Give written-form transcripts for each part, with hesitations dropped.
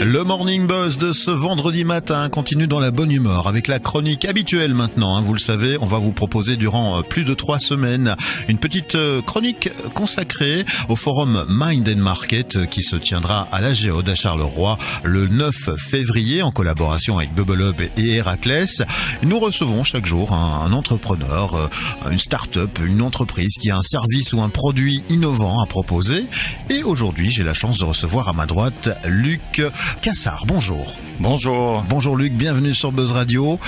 Le Morning Buzz de ce vendredi matin continue dans la bonne humeur avec la chronique habituelle maintenant. Vous le savez, on va vous proposer durant plus de 3 semaines une petite chronique consacrée au forum Mind and Market qui se tiendra à la Géode à Charleroi le 9 février en collaboration avec Bubble Hub et Héraclès. Nous recevons chaque jour un entrepreneur, une start-up, une entreprise qui a un service ou un produit innovant à proposer. Et aujourd'hui, j'ai la chance de recevoir à ma droite Luc Cassard, bonjour. Bonjour. Bonjour Luc, bienvenue sur Buzz Radio.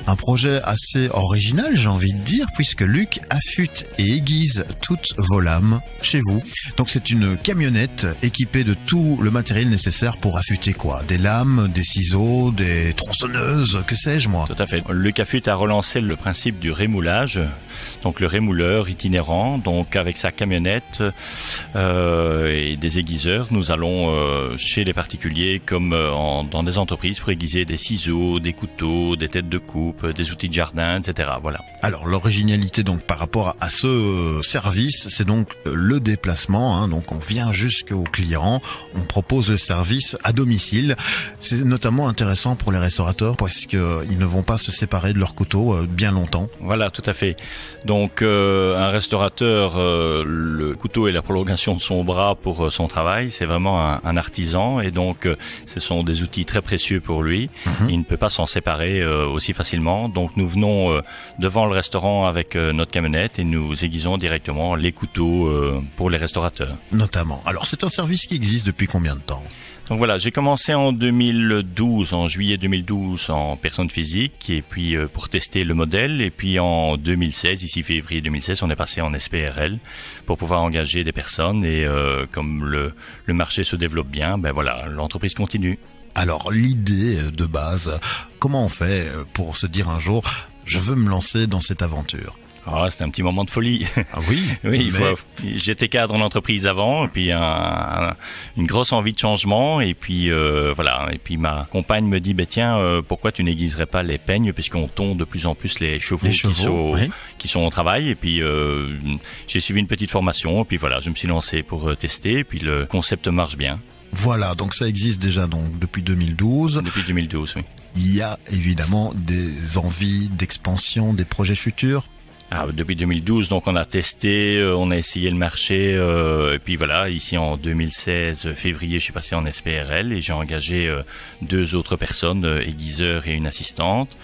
Un projet assez original, j'ai envie de dire, puisque Luc affûte et aiguise toutes vos lames chez vous. Donc c'est une camionnette équipée de tout le matériel nécessaire pour affûter quoi ? Des lames, des ciseaux, des tronçonneuses, que sais-je moi ? Tout à fait. Luc Affûte a relancé le principe du rémoulage, donc le rémouleur itinérant. Donc avec sa camionnette et des aiguiseurs, nous allons chez les particuliers comme dans des entreprises pour aiguiser des ciseaux, des couteaux, des têtes de coupe, des outils de jardin, etc. Voilà. Alors l'originalité donc par rapport à ce service, c'est donc le déplacement. Donc on vient jusqu'au client, on propose le service à domicile. C'est notamment intéressant pour les restaurateurs parce qu'ils ne vont pas se séparer de leur couteau bien longtemps. Voilà, tout à fait. Donc un restaurateur, le couteau est la prolongation de son bras pour son travail. C'est vraiment un artisan et donc ce sont des outils très précieux pour lui. Il ne peut pas s'en séparer aussi facilement. Donc nous venons devant le restaurant avec notre camionnette et nous aiguisons directement les couteaux pour les restaurateurs. Notamment. Alors c'est un service qui existe depuis combien de temps ? Donc voilà, j'ai commencé en 2012, en juillet 2012 en personne physique et puis pour tester le modèle et puis en 2016, ici février 2016, on est passé en SPRL pour pouvoir engager des personnes et comme le marché se développe bien, ben voilà, l'entreprise continue. Alors l'idée de base, comment on fait pour se dire un jour je veux me lancer dans cette aventure ? C'était un petit moment de folie. Ah oui. Oui, j'étais cadre en entreprise avant, et puis une grosse envie de changement, et puis voilà. Et puis ma compagne me dit, tiens, pourquoi tu n'aiguiserais pas les peignes, puisqu'on tonde de plus en plus les chevaux qui sont au travail. Et puis j'ai suivi une petite formation, et puis voilà, je me suis lancé pour tester, et puis le concept marche bien. Voilà, donc ça existe déjà donc depuis 2012. Depuis 2012, oui. Il y a évidemment des envies d'expansion, des projets futurs. Depuis 2012, donc on a testé, on a essayé le marché, et puis voilà, ici en 2016, février, je suis passé en SPRL et j'ai engagé 2 autres personnes, aiguiseurs et une assistante.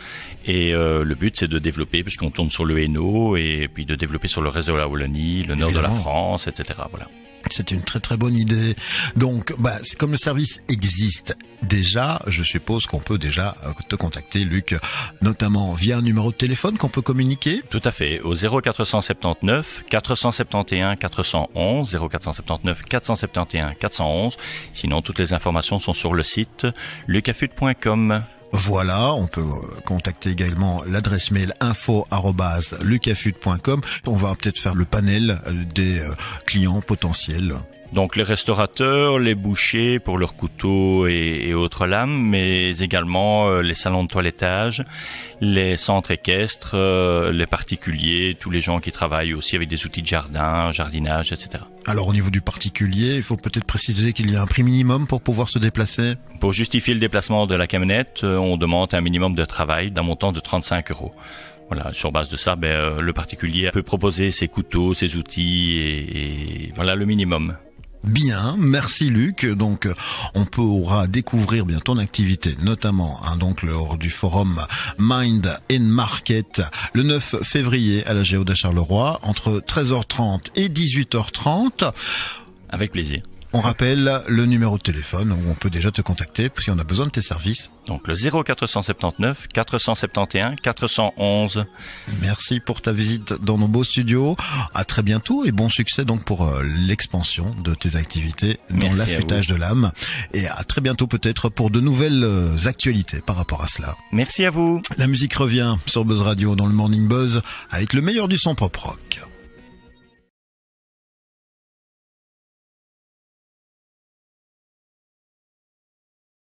Et le but, c'est de développer, puisqu'on tourne sur le Hainaut, et puis de développer sur le reste de la Wallonie, le nord de la France, etc. Voilà. C'est une très très bonne idée. Donc, c'est comme le service existe déjà, je suppose qu'on peut déjà te contacter, Luc, notamment via un numéro de téléphone qu'on peut communiquer. Tout à fait, au 0479 471 411, 0479 471 411. Sinon, toutes les informations sont sur le site lucafut.com. Voilà, on peut contacter également l'adresse mail info@lucafut.com. On va peut-être faire le panel des clients potentiels. Donc les restaurateurs, les bouchers pour leurs couteaux et autres lames, mais également les salons de toilettage, les centres équestres, les particuliers, tous les gens qui travaillent aussi avec des outils de jardin, jardinage, etc. Alors au niveau du particulier, il faut peut-être préciser qu'il y a un prix minimum pour pouvoir se déplacer. Pour justifier le déplacement de la camionnette, on demande un minimum de travail d'un montant de 35 €. Voilà, sur base de ça, le particulier peut proposer ses couteaux, ses outils et voilà le minimum. Bien, merci Luc. Donc on pourra découvrir bien ton activité, notamment donc lors du forum Mind and Market le 9 février à la Géode à Charleroi entre 13h30 et 18h30. Avec plaisir. On rappelle le numéro de téléphone où on peut déjà te contacter si on a besoin de tes services. Donc le 0479 471 411. Merci pour ta visite dans nos beaux studios. À très bientôt et bon succès donc pour l'expansion de tes activités dans l'affûtage de lames. Et à très bientôt peut-être pour de nouvelles actualités par rapport à cela. Merci à vous. La musique revient sur Buzz Radio dans le Morning Buzz avec le meilleur du son pop rock.